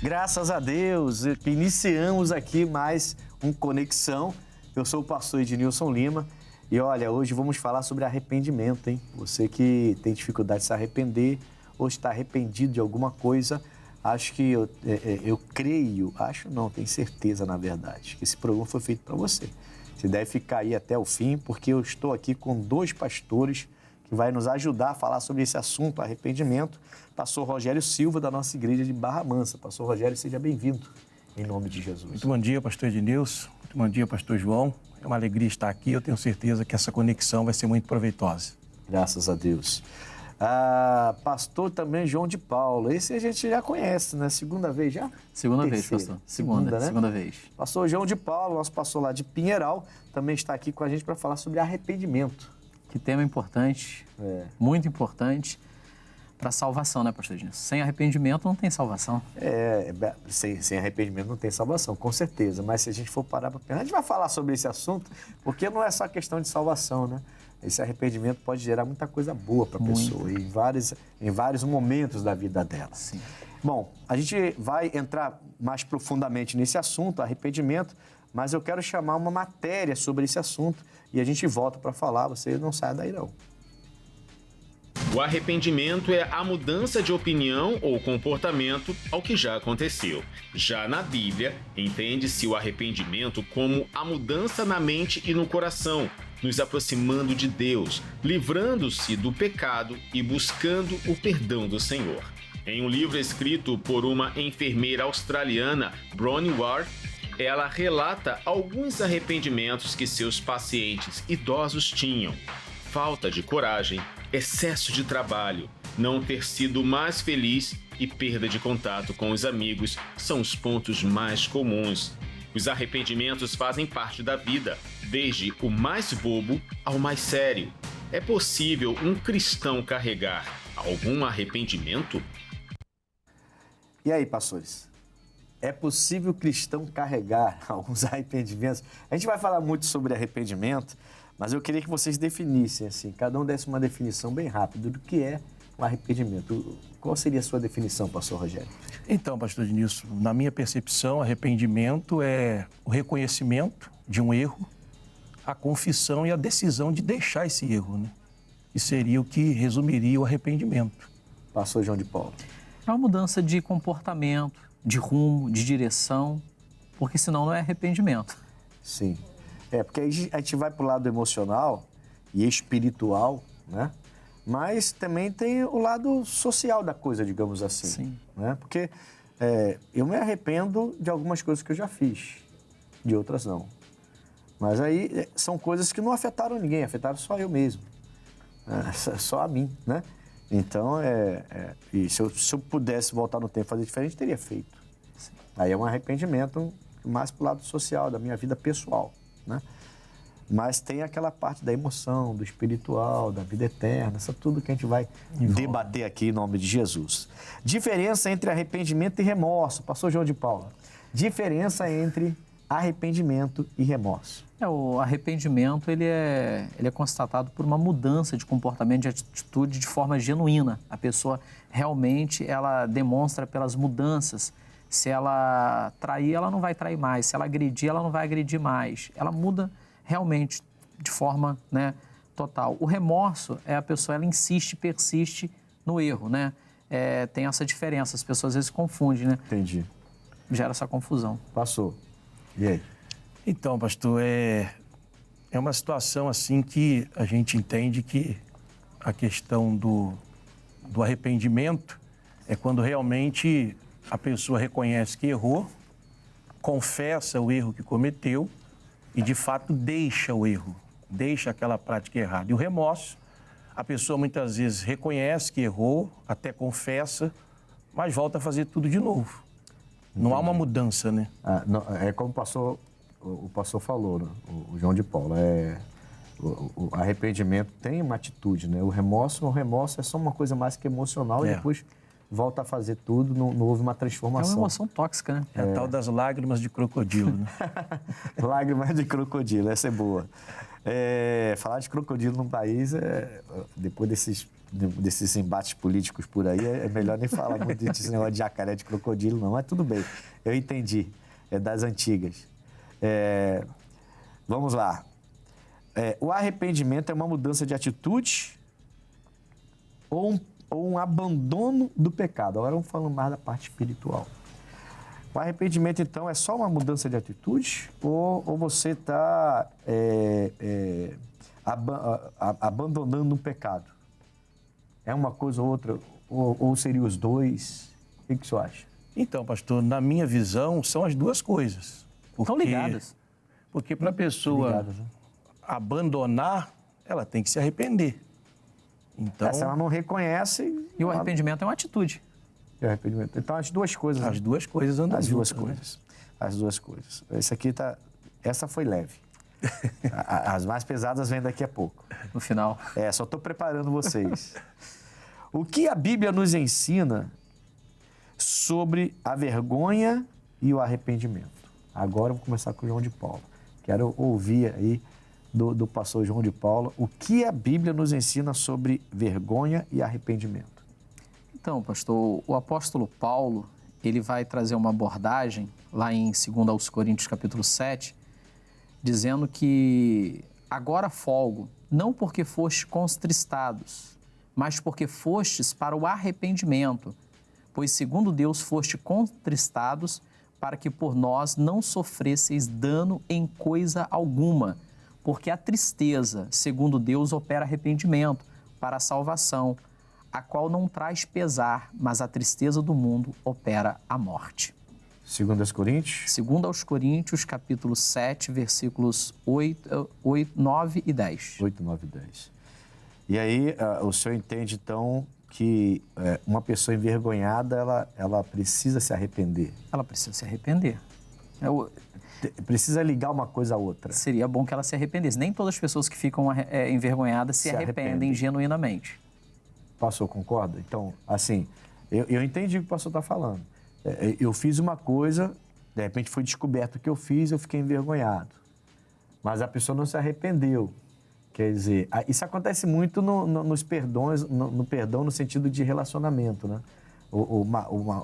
Graças a Deus, iniciamos aqui mais um Conexão. Eu sou o pastor Ednilson Lima e olha, hoje vamos falar sobre arrependimento, hein? Você que tem dificuldade de se arrepender ou está arrependido de alguma coisa, acho que eu creio, acho não, tenho certeza na verdade, que esse programa foi feito para você. Você deve ficar aí até o fim, porque eu estou aqui com dois pastores que vai nos ajudar a falar sobre esse assunto, arrependimento. Pastor Rogério Silva, da nossa igreja de Barra Mansa. Pastor Rogério, seja bem-vindo, em nome de Jesus. Muito bom dia, pastor Ednilson. Muito bom dia, pastor João. É uma alegria estar aqui. Eu tenho certeza que essa conexão vai ser muito proveitosa. Graças a Deus. Pastor também João de Paulo. Esse a gente já conhece, né? Segunda vez já? Segunda vez, pastor. Segunda, né? Segunda vez. Pastor João de Paulo, nosso pastor lá de Pinheiral, também está aqui com a gente para falar sobre arrependimento. Que tema importante, muito importante para a salvação, né, pastor Ednilson? Sem arrependimento não tem salvação. Sem arrependimento não tem salvação, com certeza. Mas se a gente for parar para pensar, a gente vai falar sobre esse assunto, porque não é só questão de salvação, né? Esse arrependimento pode gerar muita coisa boa para a pessoa, em vários momentos da vida dela. Sim. Bom, a gente vai entrar mais profundamente nesse assunto, arrependimento, mas eu quero chamar uma matéria sobre esse assunto e a gente volta para falar, você não sai daí não. O arrependimento é a mudança de opinião ou comportamento ao que já aconteceu. Já na Bíblia, entende-se o arrependimento como a mudança na mente e no coração, nos aproximando de Deus, livrando-se do pecado e buscando o perdão do Senhor. Em um livro escrito por uma enfermeira australiana, Bronnie Ward, ela relata alguns arrependimentos que seus pacientes idosos tinham. Falta de coragem, excesso de trabalho, não ter sido mais feliz e perda de contato com os amigos são os pontos mais comuns. Os arrependimentos fazem parte da vida, desde o mais bobo ao mais sério. É possível um cristão carregar algum arrependimento? E aí, pastores? É possível o cristão carregar alguns arrependimentos? A gente vai falar muito sobre arrependimento, mas eu queria que vocês definissem, assim, cada um desse uma definição bem rápida do que é um arrependimento. Qual seria a sua definição, pastor Rogério? Então, pastor Ednilson, na minha percepção, arrependimento é o reconhecimento de um erro, a confissão e a decisão de deixar esse erro, né? E seria o que resumiria o arrependimento. Pastor João de Paulo. É uma mudança de comportamento, de rumo, de direção, porque senão não é arrependimento. Sim. Porque aí a gente vai para o lado emocional e espiritual, né? Mas também tem o lado social da coisa, digamos assim. Sim. Né? Porque eu me arrependo de algumas coisas que eu já fiz, de outras não. Mas aí são coisas que não afetaram ninguém, afetaram só eu mesmo. Só a mim, né? Então, e se eu pudesse voltar no tempo e fazer diferente, teria feito. Sim. Aí é um arrependimento mais pro lado social, da minha vida pessoal, né? Mas tem aquela parte da emoção, do espiritual, da vida eterna, isso é tudo que a gente vai debater aqui em nome de Jesus. Diferença entre arrependimento e remorso. Pastor João de Paula. Diferença entre arrependimento e remorso. O arrependimento ele é constatado por uma mudança de comportamento, de atitude de forma genuína. A pessoa realmente ela demonstra pelas mudanças. Se ela trair, ela não vai trair mais. Se ela agredir, ela não vai agredir mais. Ela muda realmente de forma, né, total. O remorso é a pessoa, ela insiste, persiste no erro, né? Tem essa diferença, as pessoas às vezes confundem, né? Entendi. Gera essa confusão. Passou. E aí? Então, pastor, é uma situação assim que a gente entende que a questão do arrependimento é quando realmente a pessoa reconhece que errou, confessa o erro que cometeu e, de fato, deixa o erro, deixa aquela prática errada. E o remorso, a pessoa muitas vezes reconhece que errou, até confessa, mas volta a fazer tudo de novo. Não há uma mudança, né? É como o pastor falou, né? O João de Paulo. O arrependimento tem uma atitude, né? O remorso é só uma coisa mais que emocional e depois volta a fazer tudo, não houve uma transformação. É uma emoção tóxica, né? É a tal das lágrimas de crocodilo, né? Lágrimas de crocodilo, essa é boa. Falar de crocodilo num país, depois desses embates políticos por aí, é melhor nem falar muito desse negócio de jacaré, de crocodilo, não. Mas tudo bem, eu entendi. É das antigas. Vamos lá. O arrependimento é uma mudança de atitude ou um abandono do pecado? Agora vamos falando mais da parte espiritual. O arrependimento, então, é só uma mudança de atitude ou você está abandonando um pecado? É uma coisa ou outra? Ou seria os dois? O que você acha? Então, pastor, na minha visão, são as duas coisas. Estão ligadas. Porque para a pessoa Ligadas, né? abandonar, ela tem que se arrepender. Então, Se ela não reconhece... E o arrependimento é uma atitude. Então, as duas coisas. as duas coisas andam As duas juntas, né? coisas. As duas coisas. Essa foi leve. As mais pesadas vêm daqui a pouco. No final. Só estou preparando vocês. O que a Bíblia nos ensina sobre a vergonha e o arrependimento? Agora eu vou começar com o João de Paula. Quero ouvir aí do pastor João de Paula o que a Bíblia nos ensina sobre vergonha e arrependimento. Então, pastor, o apóstolo Paulo, ele vai trazer uma abordagem lá em 2 Coríntios capítulo 7, dizendo que agora folgo, não porque fostes contristados, mas porque fostes para o arrependimento, pois segundo Deus fostes contristados para que por nós não sofresseis dano em coisa alguma, porque a tristeza, segundo Deus, opera arrependimento para a salvação, a qual não traz pesar, mas a tristeza do mundo opera a morte. 2 Coríntios? 2 Coríntios, capítulo 7, versículos 8, 9 e 10. 8, 9 e 10. E aí, o senhor entende, então, que uma pessoa envergonhada, ela precisa se arrepender. Ela precisa se arrepender. Precisa ligar uma coisa à outra. Seria bom que ela se arrependesse. Nem todas as pessoas que ficam envergonhadas se arrependem genuinamente. Pastor, concorda? Então, assim, eu entendi o que o pastor está falando. Eu fiz uma coisa, de repente foi descoberto o que eu fiz, eu fiquei envergonhado. Mas a pessoa não se arrependeu. Quer dizer, isso acontece muito nos perdões, no perdão no sentido de relacionamento, né? O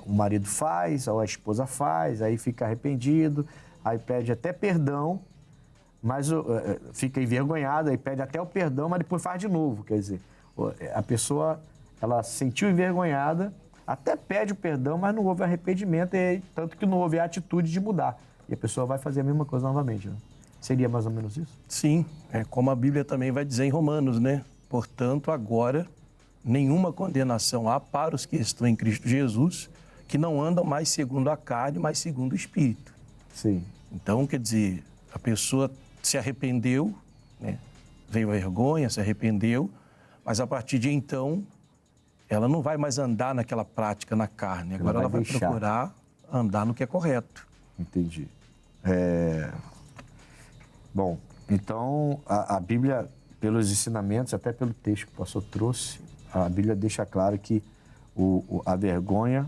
marido faz, ou a esposa faz, aí fica arrependido, aí pede até perdão, mas fica envergonhado, aí pede até o perdão, mas depois faz de novo. Quer dizer, a pessoa, ela se sentiu envergonhada, até pede o perdão, mas não houve arrependimento, tanto que não houve a atitude de mudar. E a pessoa vai fazer a mesma coisa novamente, né? Seria mais ou menos isso? Sim, como a Bíblia também vai dizer em Romanos, né? Portanto, agora, nenhuma condenação há para os que estão em Cristo Jesus, que não andam mais segundo a carne, mas segundo o Espírito. Sim. Então, quer dizer, a pessoa se arrependeu, né? Veio a vergonha, se arrependeu, mas a partir de então, ela não vai mais andar naquela prática na carne. Agora ela vai procurar andar no que é correto. Entendi. Bom, então a Bíblia, pelos ensinamentos, até pelo texto que o pastor trouxe, a Bíblia deixa claro que a vergonha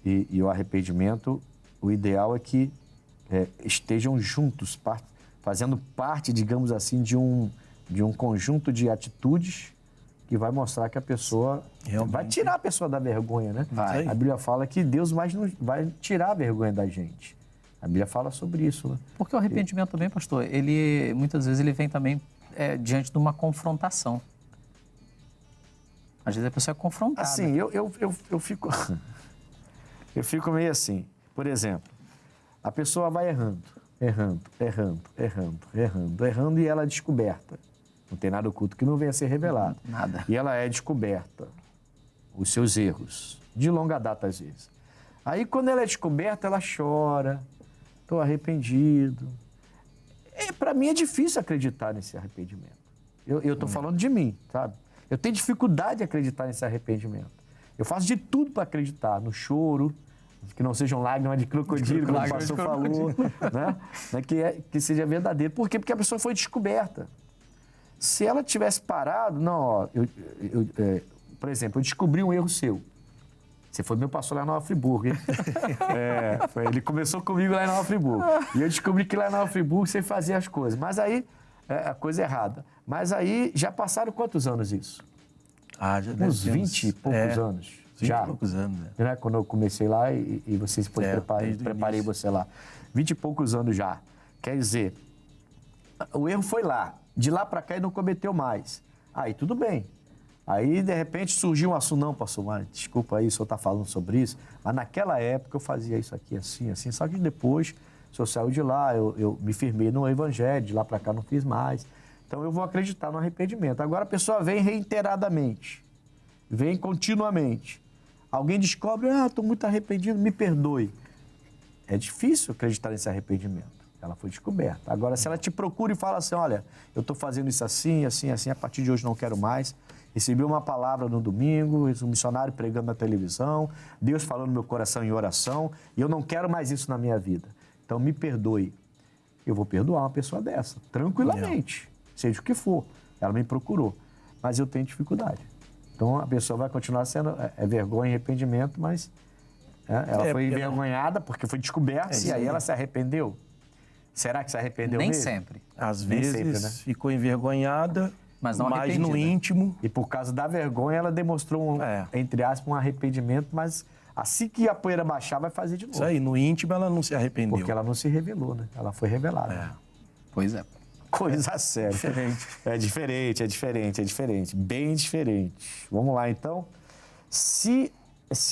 e o arrependimento, o ideal é que estejam juntos, fazendo parte, digamos assim, de um conjunto de atitudes que vai mostrar que a pessoa... Realmente. Vai tirar a pessoa da vergonha, né? Vai. A Bíblia fala que Deus vai tirar a vergonha da gente. A Bíblia fala sobre isso, né? Porque o arrependimento também, pastor, ele muitas vezes ele vem também diante de uma confrontação. Às vezes a pessoa é confrontada. Assim, eu fico... eu fico meio assim. Por exemplo, a pessoa vai errando e ela é descoberta. Não tem nada oculto que não venha a ser revelado. Nada. E ela é descoberta, os seus erros, de longa data às vezes. Aí quando ela é descoberta, ela chora, estou arrependido. Para mim é difícil acreditar nesse arrependimento. Eu estou falando de mim, sabe? Eu tenho dificuldade de acreditar nesse arrependimento. Eu faço de tudo para acreditar no choro, que não sejam lágrimas de crocodilo, como o pastor falou, né? Que seja verdadeiro. Por quê? Porque a pessoa foi descoberta. Se ela tivesse parado, por exemplo, eu descobri um erro seu. Você foi meu pastor lá em Nova Friburgo, hein? Ele começou comigo lá em Nova Friburgo. E eu descobri que lá em Nova Friburgo você fazia as coisas. Mas aí a coisa errada. Mas aí já passaram quantos anos isso? Já deve Uns ter 20 e poucos anos. 20 já. e poucos anos, né? Né? Quando eu comecei lá e vocês preparei você lá. 20 e poucos anos já. Quer dizer, o erro foi lá. De lá para cá ele não cometeu mais. Aí tudo bem. Aí, de repente, surgiu um assunto, não, pastor Mário, desculpa aí, o senhor está falando sobre isso, mas naquela época eu fazia isso aqui assim, assim, só que depois, o senhor saiu de lá, eu me firmei no evangelho, de lá para cá não fiz mais. Então, eu vou acreditar no arrependimento. Agora, a pessoa vem reiteradamente, vem continuamente. Alguém descobre, estou muito arrependido, me perdoe. É difícil acreditar nesse arrependimento. Ela foi descoberta. Agora, se ela te procura e fala assim, olha, eu estou fazendo isso assim, assim, assim, a partir de hoje não quero mais. Recebi uma palavra no domingo, um missionário pregando na televisão, Deus falando no meu coração em oração, e eu não quero mais isso na minha vida. Então, me perdoe. Eu vou perdoar uma pessoa dessa, tranquilamente, seja o que for. Ela me procurou, mas eu tenho dificuldade. Então, a pessoa vai continuar sendo vergonha e arrependimento, mas ela foi envergonhada porque foi descoberta e aí ela se arrependeu. Será que se arrependeu Nem mesmo? sempre. Às vezes sempre, né? ficou envergonhada, Mas não no arrependida. íntimo. E por causa da vergonha, ela demonstrou, entre aspas, um arrependimento, mas assim que a poeira baixar, vai fazer de novo. Isso aí, no íntimo ela não se arrependeu. Porque ela não se revelou, né? Ela foi revelada. Pois é. Coisa séria. Diferente. É diferente. Bem diferente. Vamos lá, então. Se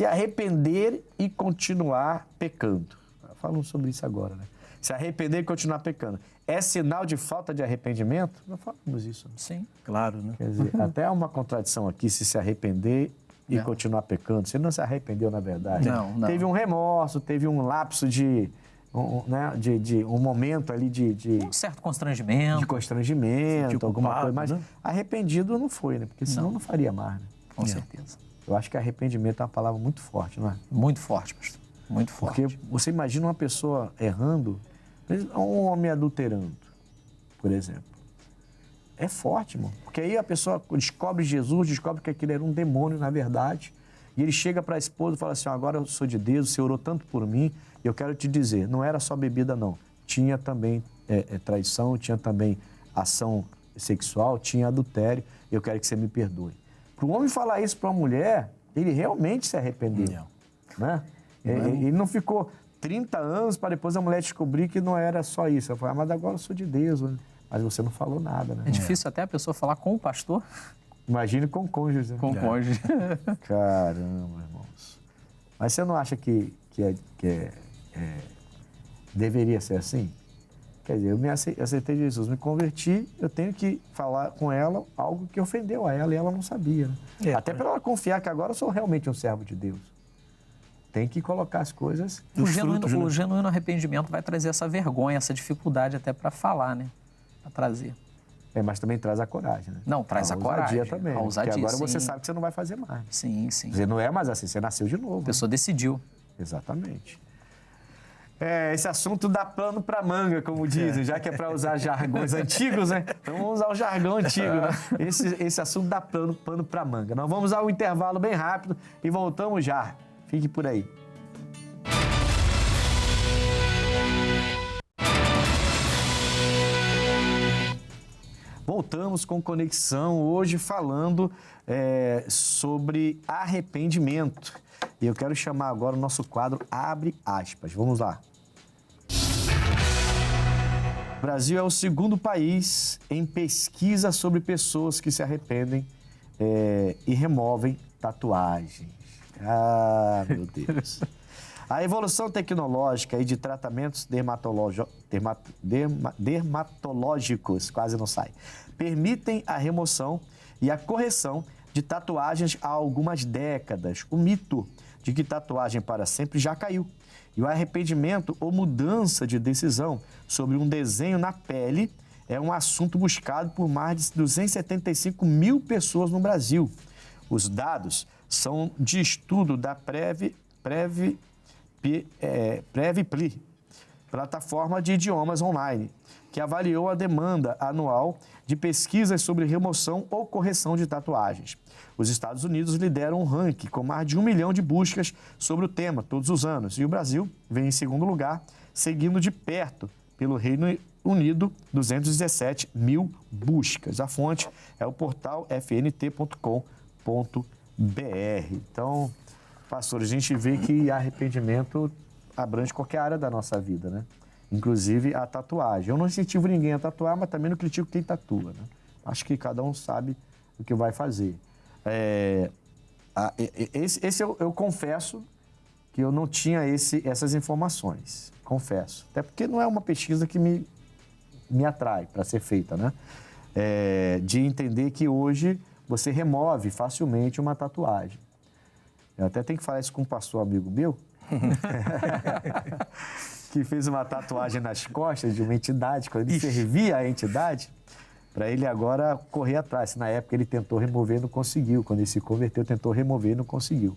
arrepender e continuar pecando. Falamos sobre isso agora, né? Se arrepender e continuar pecando. É sinal de falta de arrependimento? Não falamos isso. Sim. Claro, né? Quer dizer, até há uma contradição aqui, se arrepender e continuar pecando. Você não se arrependeu, na verdade. Não. Teve um remorso, teve um lapso de um momento ali de Um certo constrangimento. constrangimento, Sentiu alguma culpado, coisa. Mas né? arrependido não foi, né? Porque senão não faria mais, né? Com certeza. Eu acho que arrependimento é uma palavra muito forte, não é? Muito forte, pastor. Muito forte. Porque você imagina uma pessoa errando, um homem adulterando, por exemplo. É forte, irmão. Porque aí a pessoa descobre Jesus, descobre que aquele era um demônio, na verdade, e ele chega para a esposa e fala assim, agora eu sou de Deus, o Senhor orou tanto por mim, e eu quero te dizer, não era só bebida, não. Tinha também traição, tinha também ação sexual, tinha adultério, eu quero que você me perdoe. Para o homem falar isso para uma mulher, ele realmente se arrependeu. Né? Ele não ficou 30 anos para depois a mulher descobrir que não era só isso. Ela falou, mas agora eu sou de Deus. Mas você não falou nada, né? É difícil até a pessoa falar com o pastor. Imagine com o cônjuge. Né? Com o cônjuge. Caramba, irmãos. Mas você não acha que deveria ser assim? Quer dizer, eu aceitei Jesus, me converti, eu tenho que falar com ela algo que ofendeu a ela e ela não sabia. Né? Até para ela confiar que agora eu sou realmente um servo de Deus. Tem que colocar as coisas... O genuíno arrependimento vai trazer essa vergonha, essa dificuldade até para falar, né? Para trazer. Mas também traz a coragem, né? Não, traz a coragem. Ousadia também. A ousadia, porque agora sim. você sabe que você não vai fazer mais. Sim, sim. Você não é mais assim, você nasceu de novo. A pessoa decidiu. Exatamente. Esse assunto dá pano para manga, como dizem, já que é para usar jargões antigos, né? Então vamos usar o jargão antigo, né? Esse assunto dá pano para manga. Nós vamos ao intervalo bem rápido e voltamos já. Fique por aí. Voltamos com Conexão, hoje falando sobre arrependimento. E eu quero chamar agora o nosso quadro Abre Aspas. Vamos lá. O Brasil é o segundo país em pesquisa sobre pessoas que se arrependem e removem tatuagens. Ah, meu Deus. A evolução tecnológica e de tratamentos dermatológicos, quase não sai, permitem a remoção e a correção de tatuagens há algumas décadas. O mito de que tatuagem para sempre já caiu. E o arrependimento ou mudança de decisão sobre um desenho na pele é um assunto buscado por mais de 275 mil pessoas no Brasil. Os dados são de estudo da Previpli, plataforma de idiomas online, que avaliou a demanda anual de pesquisas sobre remoção ou correção de tatuagens. Os Estados Unidos lideram o ranking com mais de 1 milhão de buscas sobre o tema todos os anos. E o Brasil vem em segundo lugar, seguindo de perto pelo Reino Unido, 217 mil buscas. A fonte é o portal fnt.com.br. Então, pastor, a gente vê que arrependimento abrange qualquer área da nossa vida, né? Inclusive a tatuagem. Eu não incentivo ninguém a tatuar, mas também não critico quem tatua, né? Acho que cada um sabe o que vai fazer. Eu confesso que eu não tinha essas informações, confesso. Até porque não é uma pesquisa que me atrai para ser feita, né? De entender que hoje você remove facilmente uma tatuagem. Eu até tenho que falar isso com um pastor amigo meu, que fez uma tatuagem nas costas de uma entidade, quando ele servia a entidade, para ele agora correr atrás. Na época ele tentou remover e não conseguiu. Quando ele se converteu, tentou remover e não conseguiu.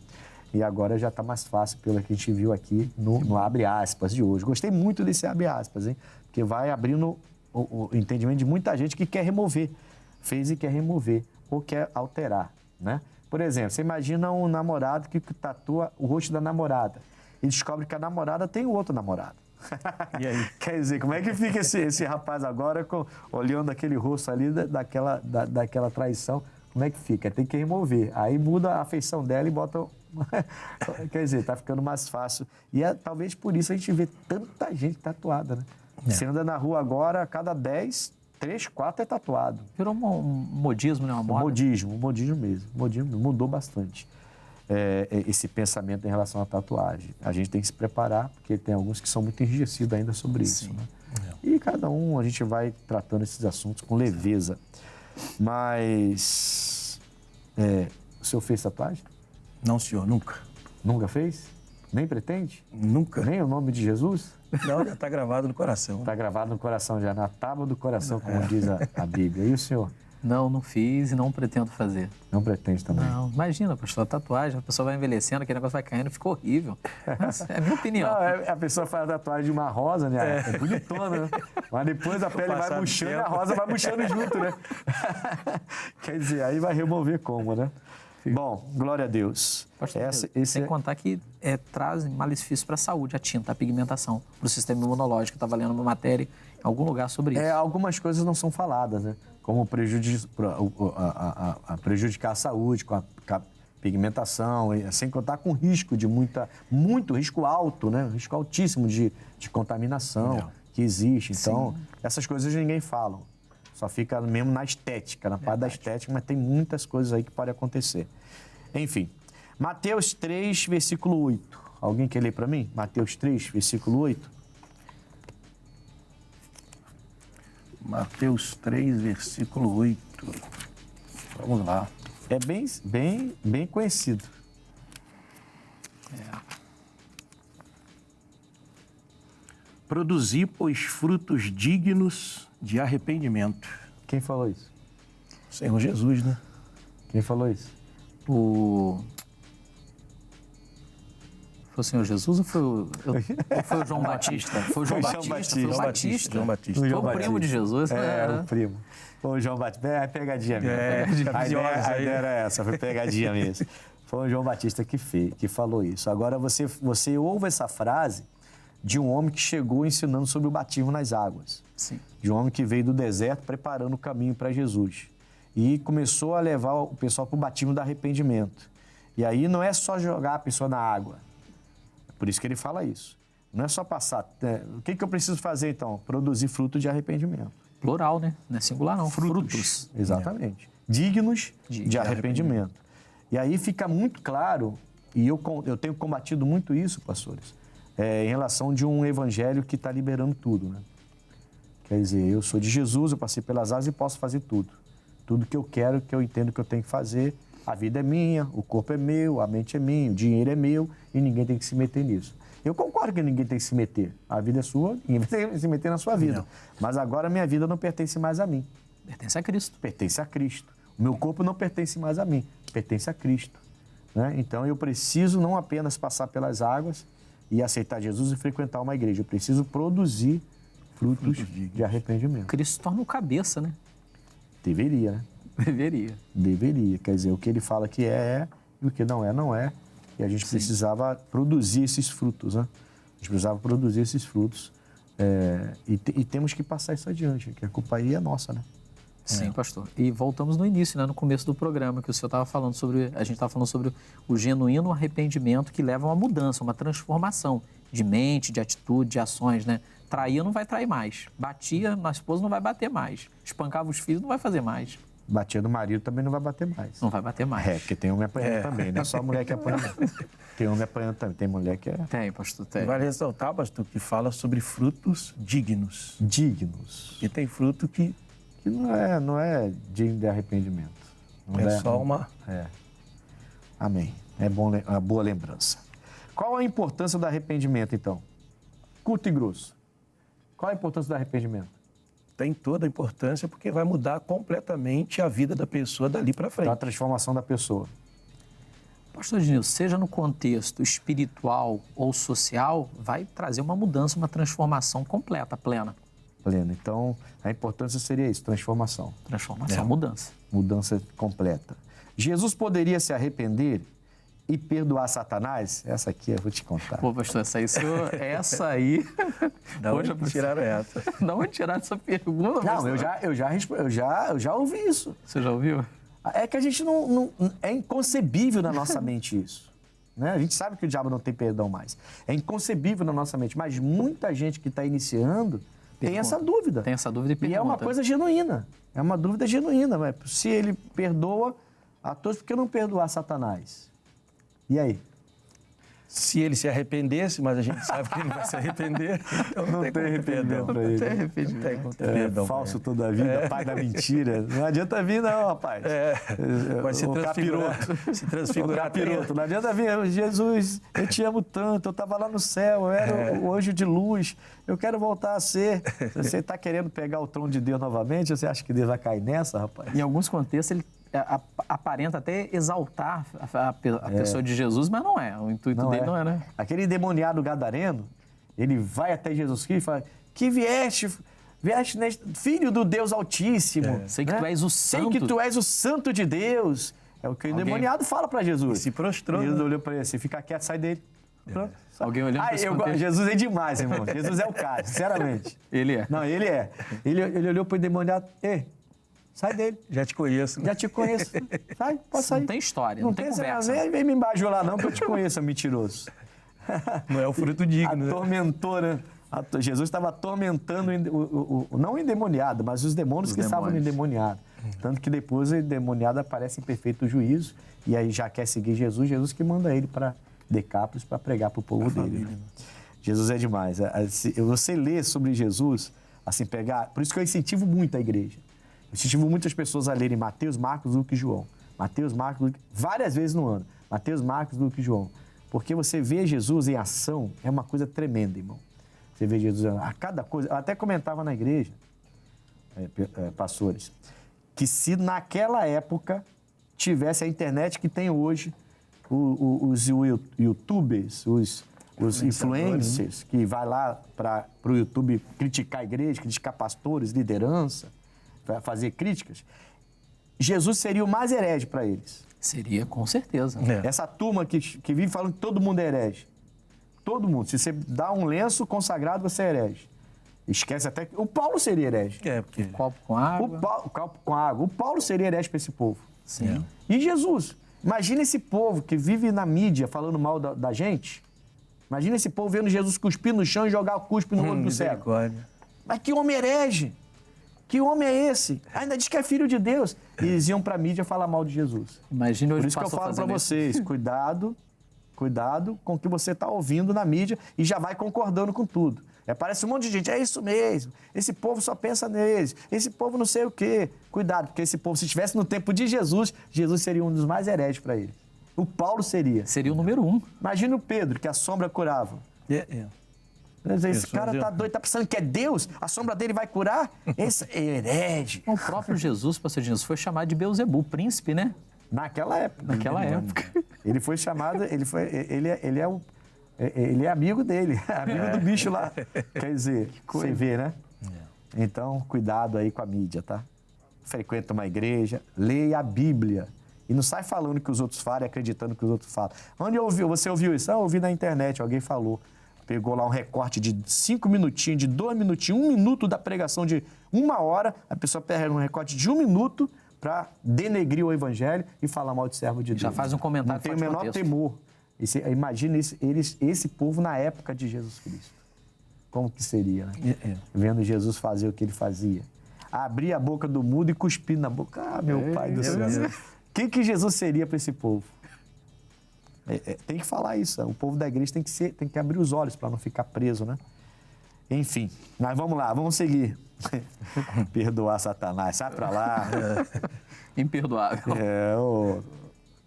E agora já está mais fácil, pelo que a gente viu aqui no abre aspas de hoje. Gostei muito desse abre aspas, hein? Porque vai abrindo o entendimento de muita gente que quer remover. Fez e quer remover, ou quer alterar, né? Por exemplo, você imagina um namorado que tatua o rosto da namorada e descobre que a namorada tem outro namorado. E aí? Quer dizer, como é que fica esse rapaz agora olhando aquele rosto ali daquela traição? Como é que fica? Tem que remover. Aí muda a afeição dela e bota... Quer dizer, tá ficando mais fácil. E talvez por isso a gente vê tanta gente tatuada, né? Você anda na rua agora, a cada 10, 3, 4 é tatuado. Virou um modismo, né? Uma moda. Modismo mesmo. Modismo mudou bastante. Esse pensamento em relação à tatuagem. A gente tem que se preparar, porque tem alguns que são muito enrijecidos ainda sobre isso, né? E cada um, a gente vai tratando esses assuntos com leveza. Mas... o senhor fez tatuagem? Não, senhor, nunca. Nunca fez? Nem pretende? Nunca. Nem o nome de Jesus? Não, já está gravado no coração. Está gravado no coração já, na tábua do coração, como diz a Bíblia. E o senhor? Não fiz e não pretendo fazer. Não pretende também? Não, imagina, pastor, a tatuagem, a pessoa vai envelhecendo, aquele negócio vai caindo, fica horrível. É a minha opinião. Não, a pessoa faz a tatuagem de uma rosa, né? É bonitona, né? Mas depois a pele vai murchando e a rosa vai murchando junto, né? Quer dizer, aí vai remover como, né? Bom, glória a Deus. Pastor, sem contar que traz malefício para a saúde, a tinta, a pigmentação, para o sistema imunológico. Estava lendo uma matéria em algum lugar sobre isso. Algumas coisas não são faladas, né? Como prejudicar a saúde com a pigmentação, sem contar com risco de muito risco alto, né? Risco altíssimo de contaminação que existe. Então, essas coisas ninguém fala. Só fica mesmo na estética, na parte da estética, mas tem muitas coisas aí que podem acontecer. Enfim, Mateus 3, versículo 8. Alguém quer ler para mim? Mateus 3, versículo 8. Mateus 3, versículo 8. Vamos lá. É bem conhecido. Produzi, pois, frutos dignos de arrependimento. Quem falou isso? O Senhor Jesus, né? Quem falou isso? Foi o Senhor Jesus ou foi o João Batista? Foi o João Batista. Foi o Batista. João Batista. Foi o primo de Jesus, né? O primo. Foi o João Batista. É pegadinha mesmo. A ideia era essa, foi pegadinha mesmo. Foi o João Batista que falou isso. Agora, você ouve essa frase de um homem que chegou ensinando sobre o batismo nas águas. Sim. De um homem que veio do deserto preparando o caminho para Jesus. E começou a levar o pessoal para o batismo do arrependimento. E aí não é só jogar a pessoa na água. É por isso que ele fala isso. Não é só passar. O que eu preciso fazer, então? Produzir fruto de arrependimento. Plural, né? Não é singular, não. Frutos. Exatamente. Dignos de arrependimento. E aí fica muito claro, e eu tenho combatido muito isso, pastores, em relação de um evangelho que está liberando tudo, né? Quer dizer, eu sou de Jesus, eu passei pelas águas e posso fazer tudo. Tudo que eu quero, que eu entendo que eu tenho que fazer. A vida é minha, o corpo é meu, a mente é minha, o dinheiro é meu e ninguém tem que se meter nisso. Eu concordo que ninguém tem que se meter. A vida é sua, ninguém tem que se meter na sua vida. Não. Mas agora a minha vida não pertence mais a mim. Pertence a Cristo. Pertence a Cristo. O meu corpo não pertence mais a mim, pertence a Cristo. Né? Então eu preciso não apenas passar pelas águas e aceitar Jesus e frequentar uma igreja. Eu preciso produzir frutos de arrependimento. Cristo torna o cabeça, né? Deveria, né? Deveria. Quer dizer, o que ele fala que é, e o que não é. E a gente precisava produzir esses frutos, né? A gente precisava produzir esses frutos E temos que passar isso adiante, que a culpa aí é nossa, né? Sim, pastor. E voltamos no início, né, no começo do programa, que o senhor estava falando sobre, a gente estava falando sobre o genuíno arrependimento que leva a uma mudança, uma transformação de mente, de atitude, de ações, né? Traía não vai trair mais. Batia na esposa não vai bater mais. Espancava os filhos não vai fazer mais. Batia no marido também não vai bater mais. Não vai bater mais. Porque tem homem apanhando também, não é só mulher que apanha. Tem homem apanhando também, tem mulher que é... Tem, pastor, tem. Vale ressaltar, pastor, que fala sobre frutos dignos. Dignos. E tem fruto que Que não é digno de arrependimento. Não é só uma... Amém. É uma boa lembrança. Qual a importância do arrependimento, então? Curto e grosso. Qual a importância do arrependimento? Tem toda a importância porque vai mudar completamente a vida da pessoa dali para frente. Então, a transformação da pessoa. Pastor Ednilson, seja no contexto espiritual ou social, vai trazer uma mudança, uma transformação completa, plena. Plena. Então, a importância seria isso, transformação. Transformação, mudança. Mudança completa. Jesus poderia se arrepender e perdoar Satanás? Essa aqui eu vou te contar. Pô, pastor, essa aí... Da onde tiraram essa? Da onde tiraram essa pergunta? Não, eu já ouvi isso. Você já ouviu? É que a gente não é inconcebível na nossa mente isso. Né? A gente sabe que o diabo não tem perdão mais. É inconcebível na nossa mente. Mas muita gente que está iniciando tem essa dúvida. Tem essa dúvida e pergunta. E é uma coisa genuína. É uma dúvida genuína. Mas se ele perdoa a todos, por que não perdoar Satanás? E aí? Se ele se arrependesse, mas a gente sabe que ele não vai se arrepender, então Não tem arrependimento para ele. Não tem arrependimento. Não tem como ter perdão. Falso toda a vida, pai da mentira. Não adianta vir não, rapaz. Vai se O transfigurar. Se transfigurar. O capiroto. Não adianta vir. Jesus, eu te amo tanto. Eu estava lá no céu, eu era o anjo de luz. Eu quero voltar a ser. Você está querendo pegar o trono de Deus novamente? Você acha que Deus vai cair nessa, rapaz? Em alguns contextos, ele aparenta até exaltar a pessoa de Jesus, mas não é. O intuito dele não é, né? Aquele endemoniado gadareno, ele vai até Jesus Cristo e fala, que vieste filho do Deus Altíssimo. Sei que tu és o santo. Sei que tu és o santo de Deus. É o que o endemoniado fala para Jesus. E se prostrou. Jesus olhou para ele assim, fica quieto, sai dele. Pronto. Alguém olhando para esse contexto? Jesus é demais, irmão. Jesus é o cara, sinceramente. Ele é. Não, ele é. Ele olhou para o endemoniado, sai dele. Já te conheço. Já te conheço. Sai, pode sair. Não tem história, não tem conversa. Vem me embajular não, que eu te conheço, mentiroso. Não é o fruto digno, Atormentou, né? Jesus estava atormentando, não o endemoniado, mas os demônios que estavam no endemoniado. Tanto que depois o endemoniado aparece em perfeito juízo e aí já quer seguir Jesus que manda ele para Decápolis para pregar para o povo dele. Né? Jesus é demais. Você lê sobre Jesus, assim, pegar... Por isso que eu incentivo muito a igreja. Eu incentivo muitas pessoas a lerem Mateus, Marcos, Lucas e João. Mateus, Marcos, Lucas, várias vezes no ano. Mateus, Marcos, Lucas e João. Porque você vê Jesus em ação, é uma coisa tremenda, irmão. Você vê Jesus a cada coisa. Eu até comentava na igreja, pastores, que se naquela época tivesse a internet que tem hoje, os youtubers, os influencers, que vai lá para o YouTube criticar a igreja, criticar pastores, liderança, fazer críticas, Jesus seria o mais herege para eles. Seria, com certeza. Essa turma que vive falando que todo mundo é herege. Todo mundo. Se você dá um lenço consagrado, você é herege. Esquece até que o Paulo seria herege. Porque... Copo com água. O copo com água. O Paulo seria herege para esse povo. Sim. E Jesus? Imagina esse povo que vive na mídia falando mal da gente. Imagina esse povo vendo Jesus cuspir no chão e jogar o cuspe no olho do cego. Mas que homem herege! Que homem é esse? Ainda diz que é filho de Deus. E eles iam para a mídia falar mal de Jesus. Imagina hoje. Por isso que eu falo para vocês, cuidado com o que você está ouvindo na mídia e já vai concordando com tudo. Parece um monte de gente, é isso mesmo, esse povo só pensa neles, esse povo não sei o quê. Cuidado, porque esse povo, se estivesse no tempo de Jesus, Jesus seria um dos mais hereges para ele. O Paulo seria. Seria o número 1. Imagina o Pedro, que a sombra curava. Esse cara tá doido, tá pensando que é Deus, a sombra dele vai curar? Esse é herege. O próprio Jesus, pastor Jesus, foi chamado de Beelzebul, príncipe, né? Naquela época. Época. Ele foi chamado, ele é amigo dele, amigo do bicho lá. Quer dizer, você vê, né? Então, cuidado aí com a mídia, tá? Frequenta uma igreja, leia a Bíblia. E não sai falando que os outros falam e acreditando que os outros falam. Onde ouviu? Você ouviu isso? Eu ouvi na internet, alguém falou. pegou lá um recorte de 5 minutinhos, de 2 minutinhos, 1 minuto da pregação de 1 hora, a pessoa pega um recorte de 1 minuto para denegrir o evangelho e falar mal de servo de Deus. Já faz um comentário Não tem o fora de menor contexto. temor. Imagina esse povo na época de Jesus Cristo. Como que seria, né? Vendo Jesus fazer o que ele fazia. Abrir a boca do mudo e cuspir na boca. Ah, meu pai do céu. Quem que Jesus seria para esse povo? Tem que falar isso. O povo da igreja tem que abrir os olhos para não ficar preso, né? Enfim, mas vamos lá, vamos seguir. Perdoar Satanás, sai pra lá. Imperdoável.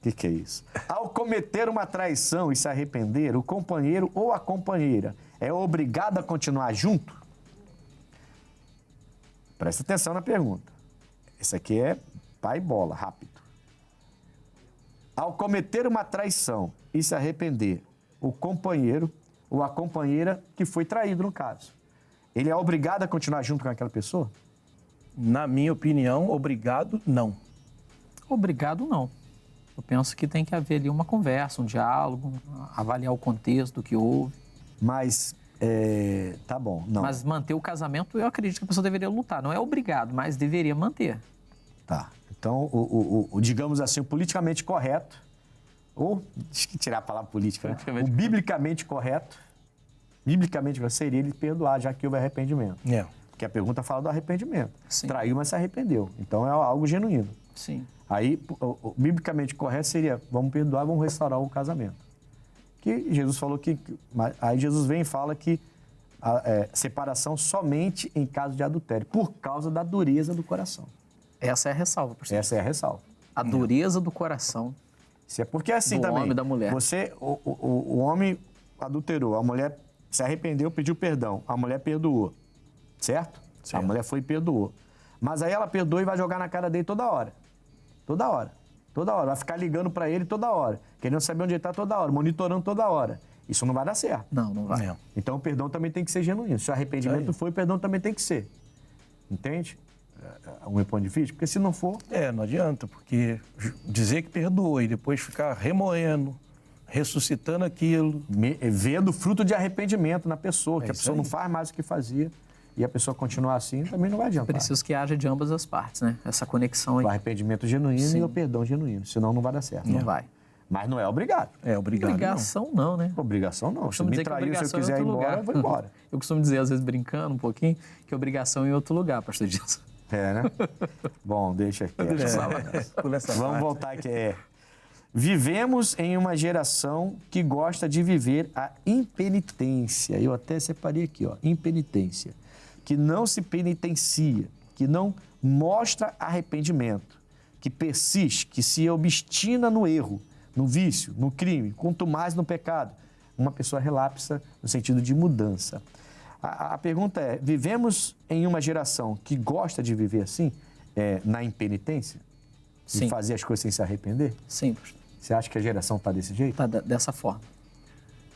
O que é isso? Ao cometer uma traição e se arrepender, o companheiro ou a companheira é obrigado a continuar junto? Presta atenção na pergunta. Esse aqui é pai bola, rápido. Ao cometer uma traição e se arrepender, o companheiro ou a companheira que foi traído, no caso, ele é obrigado a continuar junto com aquela pessoa? Na minha opinião, obrigado, não. Obrigado, não. Eu penso que tem que haver ali uma conversa, um diálogo, avaliar o contexto do que houve. Mas, tá bom, não. Mas manter o casamento, eu acredito que a pessoa deveria lutar. Não é obrigado, mas deveria manter. Tá. Então, digamos assim, o politicamente correto, ou, deixa eu tirar a palavra política, né? O biblicamente correto seria ele perdoar, já que houve arrependimento. Porque a pergunta fala do arrependimento. Sim. Traiu, mas se arrependeu. Então, é algo genuíno. Sim. Aí, o biblicamente correto seria, vamos perdoar, vamos restaurar o casamento. Que Jesus falou que... Aí Jesus vem e fala que separação somente em caso de adultério, por causa da dureza do coração. Essa é a ressalva, pastor. Essa é a ressalva. A dureza do coração. Isso é porque é assim Do também. homem e da mulher. O homem adulterou, a mulher se arrependeu, pediu perdão, a mulher perdoou, certo? A mulher foi e perdoou. Mas aí ela perdoa e vai jogar na cara dele toda hora. Toda hora. Toda hora. Vai ficar ligando pra ele toda hora. Querendo saber onde ele tá toda hora. Monitorando toda hora. Isso não vai dar certo. Não vai. Então o perdão também tem que ser genuíno. Se o arrependimento foi, o perdão também tem que ser. Entende? O meu ponto de vista? Porque se não for... Não adianta, porque dizer que perdoa e depois ficar remoendo, ressuscitando aquilo... Vendo fruto de arrependimento na pessoa, que a pessoa aí. não faz mais o que fazia e a pessoa continuar assim, também não vai adiantar. Preciso que haja de ambas as partes, né? Essa conexão aí. O arrependimento genuíno Sim. e o perdão genuíno, senão não vai dar certo. Não vai. Mas não é obrigado. Obrigado. Obrigação não, né? Obrigação não. Se Costumo me dizer que traiu, se eu obrigação é quiser em ir outro embora, lugar. eu vou embora. Eu costumo dizer, às vezes brincando um pouquinho, que obrigação é em outro lugar, pastor Edilson. Né? Bom, deixa aqui. Vamos voltar aqui. Vivemos em uma geração que gosta de viver a impenitência. Eu até separei aqui, ó, impenitência. Que não se penitencia, que não mostra arrependimento, que persiste, que se obstina no erro, no vício, no crime, quanto mais no pecado. Uma pessoa relapsa no sentido de mudança. A pergunta é, vivemos em uma geração que gosta de viver assim, na impenitência? Sim. De fazer as coisas sem se arrepender? Sim, pastor. Você acha que a geração está desse jeito? Tá dessa forma.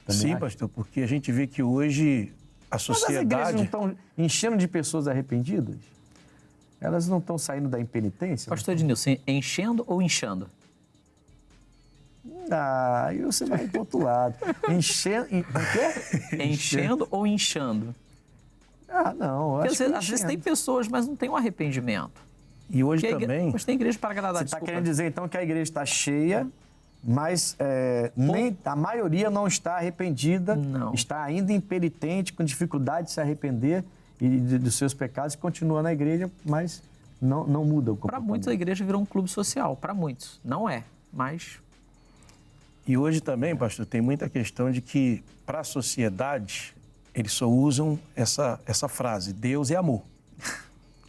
Também Sim, acha? pastor, porque a gente vê que hoje a Mas as igrejas sociedade... não estão enchendo de pessoas arrependidas? Elas não estão saindo da impenitência? Pastor Edilson, enchendo ou inchando? Aí você vai pro outro lado. Enchendo... O quê? Enchendo ou inchando? Não. Porque Acho que às vezes tem pessoas, mas não tem um arrependimento. E hoje Porque também... Mas tem igreja para agradar, Você está desculpa. querendo dizer, então, que a igreja está cheia, mas nem a maioria não está arrependida, Não. está ainda impenitente, com dificuldade de se arrepender dos seus pecados, e continua na igreja, mas não muda o Para comportamento. muitos a igreja virou um clube social, para muitos. Não é, mas... E hoje também, pastor, tem muita questão de que, para a sociedade, eles só usam essa frase, Deus é amor.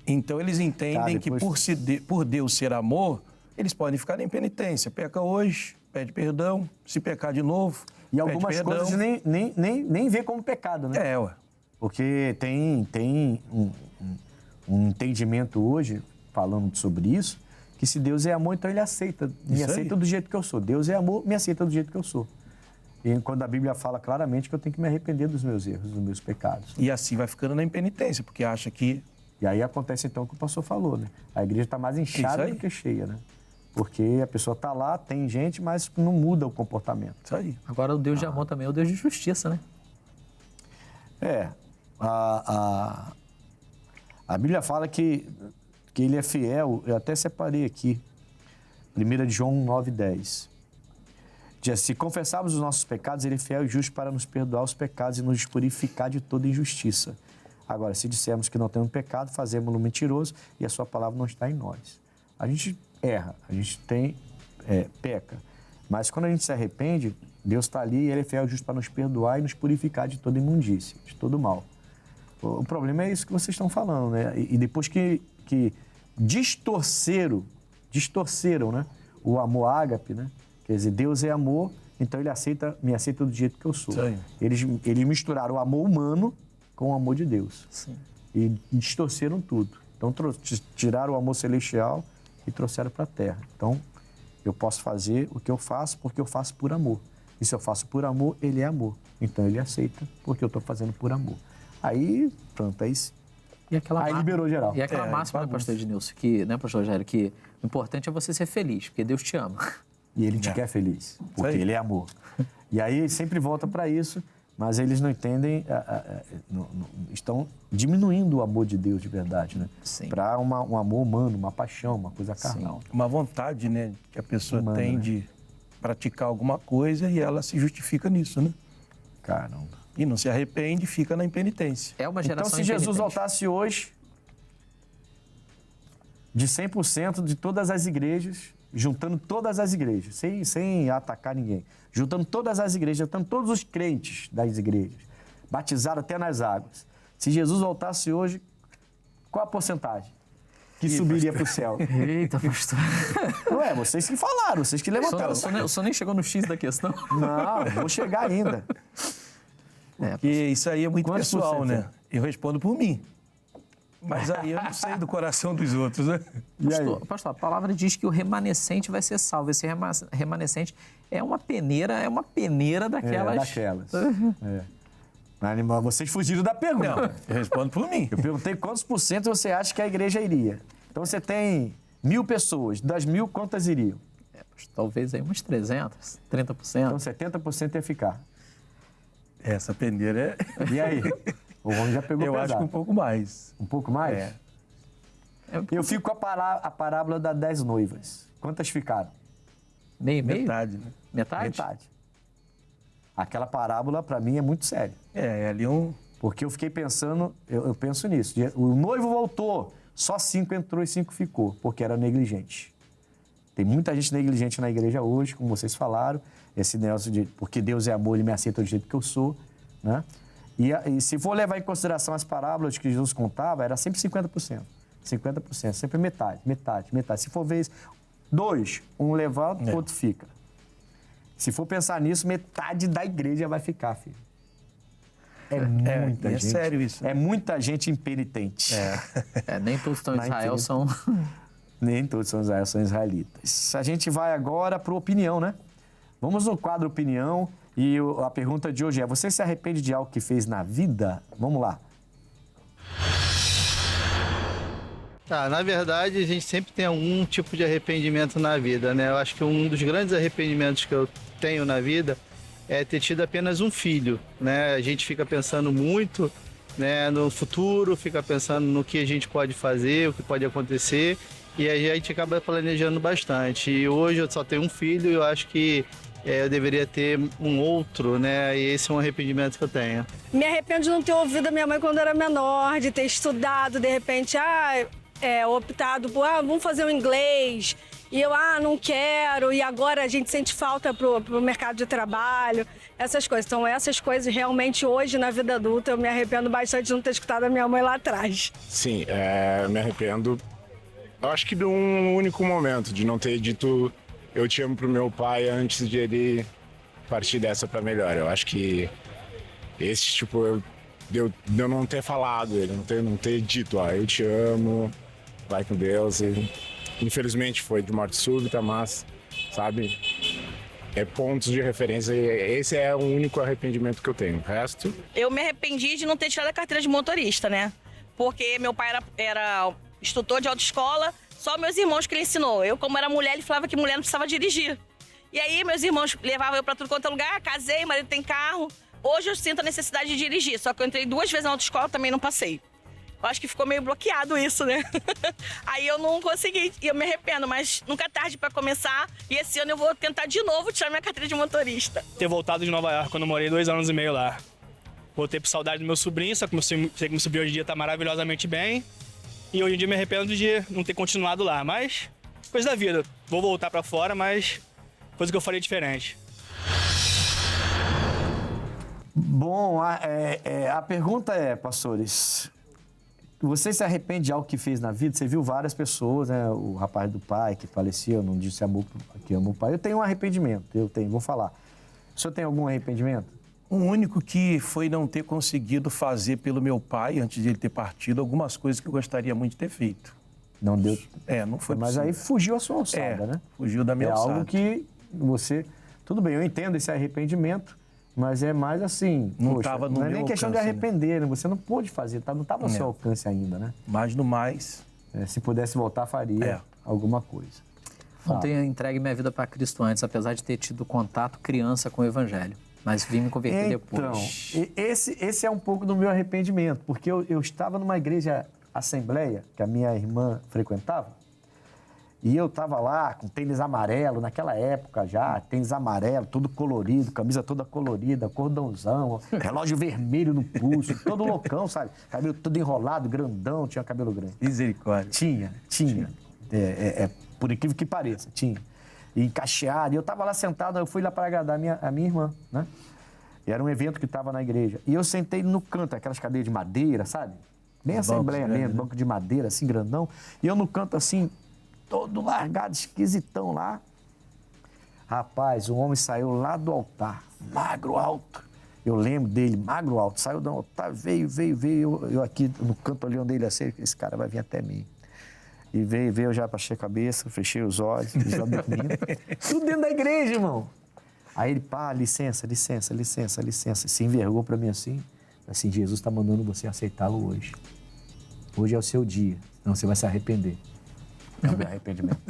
Então, eles entendem que por Deus ser amor, eles podem ficar em penitência. Peca hoje, pede perdão, se pecar de novo, E pede algumas perdão. coisas nem vê como pecado, né? Ué. Porque tem um entendimento hoje, falando sobre isso, que se Deus é amor, então ele aceita. Me Isso aceita aí. do jeito que eu sou. Deus é amor, me aceita do jeito que eu sou. E quando a Bíblia fala claramente que eu tenho que me arrepender dos meus erros, dos meus pecados. E assim vai ficando na impenitência, porque acha que... E aí acontece então o que o pastor falou, né? A igreja está mais inchada Isso aí. do que cheia, né? Porque a pessoa está lá, tem gente, mas não muda o comportamento. Isso aí. Agora o Deus de amor também é o Deus de justiça, né? A Bíblia fala que ele é fiel, eu até separei aqui, 1 João 9,10. Diz: se confessarmos os nossos pecados, ele é fiel e justo para nos perdoar os pecados e nos purificar de toda injustiça. Agora, se dissermos que não temos pecado, fazemos-lo mentiroso e a sua palavra não está em nós. A gente erra, a gente peca, mas quando a gente se arrepende, Deus está ali e ele é fiel e justo para nos perdoar e nos purificar de toda imundícia, de todo mal. O problema é isso que vocês estão falando, né? E depois que distorceram, né? O amor ágape, né? Quer dizer, Deus é amor, então ele me aceita do jeito que eu sou. Sim. Eles misturaram o amor humano com o amor de Deus. Sim. E distorceram tudo. Então tiraram o amor celestial e trouxeram para a terra. Então eu posso fazer o que eu faço porque eu faço por amor. E se eu faço por amor, ele é amor. Então ele aceita porque eu estou fazendo por amor. Aí, pronto, é isso. Aí liberou geral. E aquela máxima, né, pastor Ednilson, né, pastor Rogério, que o importante é você ser feliz, porque Deus te ama. E ele te quer feliz, porque ele é amor. E aí sempre volta para isso, mas eles não entendem, estão diminuindo o amor de Deus de verdade, né? Para um amor humano, uma paixão, uma coisa carnal. Sim. Uma vontade, né, que a pessoa humana, tem, né, de praticar alguma coisa e ela se justifica nisso, né? Caramba. E não se arrepende, fica na impenitência. É uma geração Então, se Jesus voltasse hoje, de 100% de todas as igrejas, juntando todas as igrejas, sem atacar ninguém, juntando todas as igrejas, juntando todos os crentes das igrejas, batizaram até nas águas. Se Jesus voltasse hoje, qual a porcentagem que subiria para o céu? Eita, pastor. Não é, vocês que falaram, vocês que levantaram. O senhor nem chegou no X da questão. Não, vou chegar ainda. Porque isso aí é muito Quantos pessoal, por cento? né? Eu respondo por mim. Mas aí eu não sei do coração dos outros, né? Pastor, a palavra diz que o remanescente vai ser salvo. Esse remanescente é uma peneira daquelas... Daquelas. Vocês fugiram da pergunta. Não, eu respondo por mim. Eu perguntei quantos por cento você acha que a igreja iria. Então você tem 1.000 pessoas. Das 1.000, quantas iriam? Talvez aí umas 300, 30%. Então 70% ia ficar. Essa peneira é... E aí? O homem já pegou pesado. Eu acho que um pouco mais. Um pouco mais? É. Eu fico com a parábola das 10 noivas. Quantas ficaram? Meio? Metade, né? Metade? Aquela parábola, para mim, é muito séria. É ali um... Porque eu fiquei pensando, eu penso nisso. O noivo voltou, só 5 entrou e 5 ficou, porque era negligente. Tem muita gente negligente na igreja hoje, como vocês falaram. Esse negócio de, porque Deus é amor, ele me aceita do jeito que eu sou, né? E se for levar em consideração as parábolas que Jesus contava, era sempre 50%. 50%, sempre metade. Se for ver 2, um levanta, o outro fica. Se for pensar nisso, metade da igreja vai ficar, filho. É muita gente. É sério isso. É muita gente impenitente. Nem todos estão em Israel são... Nem todos são Israel, são israelitas. A gente vai agora para a opinião, né? Vamos no quadro opinião e a pergunta de hoje é: você se arrepende de algo que fez na vida? Vamos lá. Na verdade, a gente sempre tem algum tipo de arrependimento na vida, né? Eu acho que um dos grandes arrependimentos que eu tenho na vida é ter tido apenas um filho, né? A gente fica pensando muito, né, no futuro, fica pensando no que a gente pode fazer, o que pode acontecer, e a gente acaba planejando bastante. E hoje eu só tenho um filho e eu acho que eu deveria ter um outro, né? E esse é um arrependimento que eu tenho. Me arrependo de não ter ouvido a minha mãe quando era menor, de ter estudado, de repente, optado por, vamos fazer um inglês. E eu, não quero. E agora a gente sente falta pro mercado de trabalho, essas coisas. Então, essas coisas realmente hoje, na vida adulta, eu me arrependo bastante de não ter escutado a minha mãe lá atrás. Sim, me arrependo. Eu acho que de um único momento, de não ter dito eu te amo pro meu pai antes de ele partir dessa pra melhor. Eu acho que esse, de eu não ter falado, ele não ter dito, eu te amo, vai com Deus. E, infelizmente foi de morte súbita, mas, sabe, pontos de referência. Esse é o único arrependimento que eu tenho. O resto... Eu me arrependi de não ter tirado a carteira de motorista, né? Porque meu pai era instrutor de autoescola, só meus irmãos que ele ensinou. Eu, como era mulher, ele falava que mulher não precisava dirigir. E aí, meus irmãos levavam eu pra tudo quanto é lugar, casei, marido tem carro. Hoje eu sinto a necessidade de dirigir, só que eu entrei 2 vezes na autoescola, também não passei. Eu acho que ficou meio bloqueado isso, né? Aí eu não consegui, e eu me arrependo, mas nunca é tarde para começar. E esse ano eu vou tentar de novo tirar minha carteira de motorista. Ter voltado de Nova York quando eu morei 2 anos e meio lá. Voltei por saudade do meu sobrinho, só que sei que meu sobrinho hoje em dia tá maravilhosamente bem. E hoje em dia me arrependo de não ter continuado lá, mas coisa da vida. Vou voltar para fora, mas coisa que eu faria diferente. Bom, a pergunta é, pastores, você se arrepende de algo que fez na vida? Você viu várias pessoas, né? O rapaz do pai que faleceu, não disse que ama o pai. Eu tenho um arrependimento, vou falar. O senhor tem algum arrependimento? O único que foi não ter conseguido fazer pelo meu pai, antes de ele ter partido, algumas coisas que eu gostaria muito de ter feito. Não deu? Não foi Mas possível. aí fugiu a sua alçada, né? Fugiu da minha alçada. É algo que você... Tudo bem, eu entendo esse arrependimento, mas é mais assim... Não poxa, estava no não é meu nem questão de alcance, arrepender, né? Você não pôde fazer, não estava no seu alcance ainda, né? Mas no mais... Se pudesse voltar, faria alguma coisa. Não tenho entregue minha vida para Cristo antes, apesar de ter tido contato criança com o Evangelho. Mas vim me converter depois. Então, esse é um pouco do meu arrependimento, porque eu estava numa igreja assembleia, que a minha irmã frequentava, e eu estava lá com tênis amarelo, naquela época já, tênis amarelo, todo colorido, camisa toda colorida, cordãozão, relógio vermelho no pulso, todo loucão, sabe? Cabelo todo enrolado, grandão, tinha cabelo grande. Misericórdia. Tinha. Por incrível que pareça, tinha. E encaixeado. E eu estava lá sentado, eu fui lá para agradar a minha irmã, né? E era um evento que estava na igreja. E eu sentei no canto, aquelas cadeiras de madeira, sabe? Bem assembleia mesmo, banco de madeira, assim, grandão. E eu no canto, assim, todo largado, esquisitão lá. Rapaz, o homem saiu lá do altar, magro, alto. Eu lembro dele, magro, alto. Saiu do altar, veio. Eu aqui no canto olhando ele assim, esse cara vai vir até mim. E veio, eu já baixei a cabeça, fechei os olhos, já dormindo. Tudo dentro da igreja, irmão. Aí ele, licença. Se envergou pra mim assim. Jesus está mandando você aceitá-lo hoje. Hoje é o seu dia, senão você vai se arrepender. É o meu arrependimento.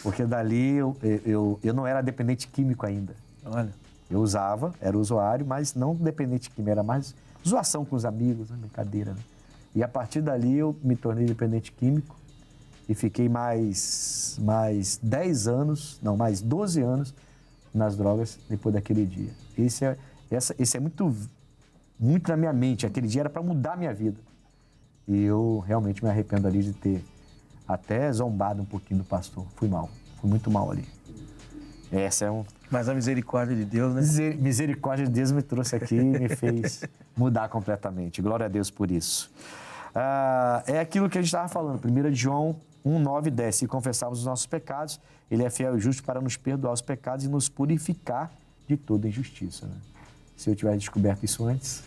Porque dali eu não era dependente químico ainda. Olha. Eu usava, era usuário, mas não dependente químico, era mais zoação com os amigos, né? Brincadeira, né? E a partir dali eu me tornei dependente químico e fiquei mais 10 anos, não, mais 12 anos nas drogas depois daquele dia. Esse é muito na minha mente. Aquele dia era para mudar a minha vida. E eu realmente me arrependo ali de ter até zombado um pouquinho do pastor. Fui muito mal ali. Mas a misericórdia de Deus, né? Misericórdia de Deus me trouxe aqui e me fez mudar completamente. Glória a Deus por isso. É aquilo que a gente estava falando, 1 João 1, 9 e 10. Se confessarmos os nossos pecados, Ele é fiel e justo para nos perdoar os pecados e nos purificar de toda injustiça. Né? Se eu tivesse descoberto isso antes,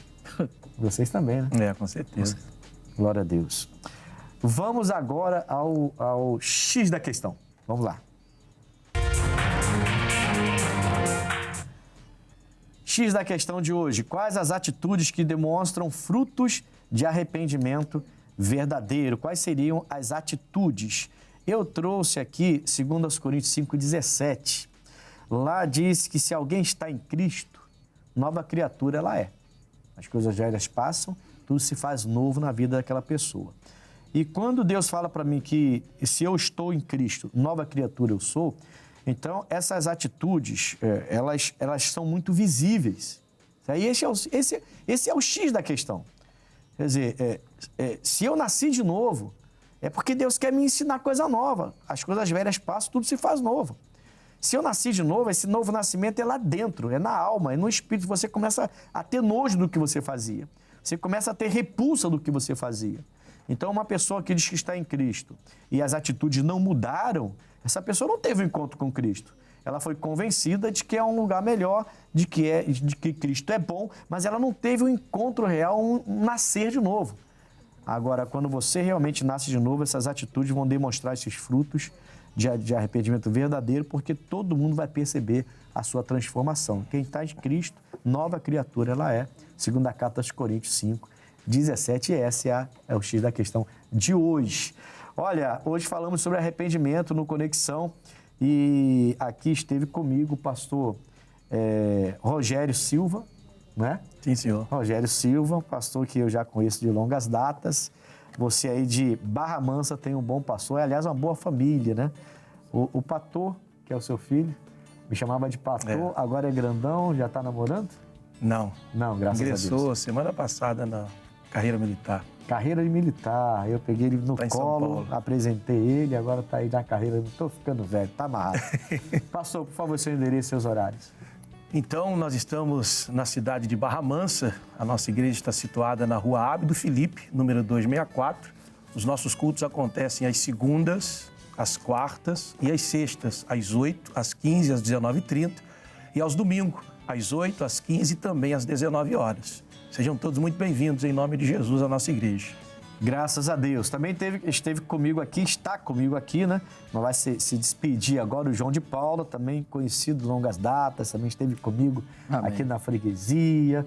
vocês também, né? Com certeza. Glória a Deus. Vamos agora ao X da questão. Vamos lá. X da questão de hoje. Quais as atitudes que demonstram frutos de arrependimento verdadeiro? Quais seriam as atitudes? Eu trouxe aqui 2 Coríntios 5,17. Lá diz que se alguém está em Cristo, nova criatura ela é. As coisas velhas passam, tudo se faz novo na vida daquela pessoa. E quando Deus fala para mim que se eu estou em Cristo, nova criatura eu sou, então essas atitudes, elas são muito visíveis. E esse é o X da questão. Quer dizer, se eu nasci de novo, é porque Deus quer me ensinar coisa nova. As coisas velhas passam, tudo se faz novo. Se eu nasci de novo, esse novo nascimento é lá dentro, é na alma, é no espírito. Você começa a ter nojo do que você fazia. Você começa a ter repulsa do que você fazia. Então, uma pessoa que diz que está em Cristo e as atitudes não mudaram, essa pessoa não teve um encontro com Cristo. Ela foi convencida de que é um lugar melhor, de que Cristo é bom, mas ela não teve um encontro real, um nascer de novo. Agora, quando você realmente nasce de novo, essas atitudes vão demonstrar esses frutos de arrependimento verdadeiro, porque todo mundo vai perceber a sua transformação. Quem está em Cristo, nova criatura ela é, segundo a carta aos Coríntios 5, 17, e esse é o X da questão de hoje. Olha, hoje falamos sobre arrependimento no Conexão e aqui esteve comigo o pastor Rogério Silva, né? Sim, senhor. Rogério Silva, pastor que eu já conheço de longas datas. Você aí de Barra Mansa tem um bom pastor, aliás, uma boa família, né? O Pator, que é o seu filho, me chamava de Pator, agora é grandão, já está namorando? Não. Não, graças a Deus. Ingressou semana passada na carreira militar. Carreira de militar, eu peguei ele no Tá em São colo, Paulo. apresentei ele, agora tá aí na carreira, não tô ficando velho, tá amarrado. Pastor, por favor, seu endereço e seus horários. Então, nós estamos na cidade de Barra Mansa. A nossa igreja está situada na rua Ábido Filipe, número 264. Os nossos cultos acontecem às segundas, às quartas e às sextas, às 8, às 15, às 19h30 e aos domingos, às 8, às 15 e também às 19 horas. Sejam todos muito bem-vindos, em nome de Jesus, à nossa igreja. Graças a Deus. Também esteve comigo aqui, está comigo aqui, né? Mas vai se despedir agora o João de Paula, também conhecido de longas datas, também esteve comigo aqui na freguesia.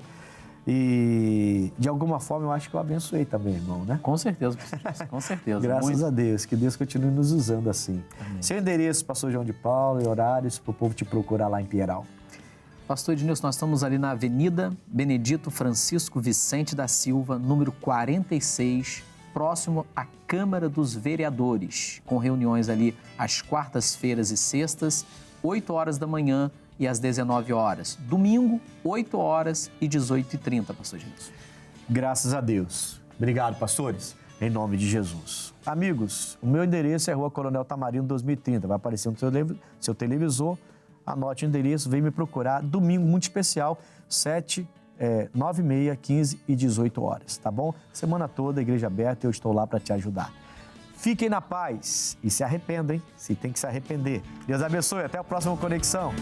E, de alguma forma, eu acho que eu abençoei também, irmão, né? Com certeza, pastor, com certeza. Graças a Deus, que Deus continue nos usando assim. Amém. Seu endereço, pastor João de Paula, e horários para o povo te procurar lá em Pieral. Pastor Ednilson, nós estamos ali na Avenida Benedito Francisco Vicente da Silva, número 46, próximo à Câmara dos Vereadores, com reuniões ali às quartas-feiras e sextas, 8 horas da manhã e às 19 horas. Domingo, 8 horas e 18h30, pastor Ednilson. Graças a Deus. Obrigado, pastores, em nome de Jesus. Amigos, o meu endereço é Rua Coronel Tamarino 2030, vai aparecer no seu televisor. Anote o endereço, vem me procurar. Domingo muito especial, 7, 9h30, 15 e 18 horas, tá bom? Semana toda, a igreja aberta, eu estou lá para te ajudar. Fiquem na paz e se arrependem, se tem que se arrepender. Deus abençoe, até a próxima Conexão.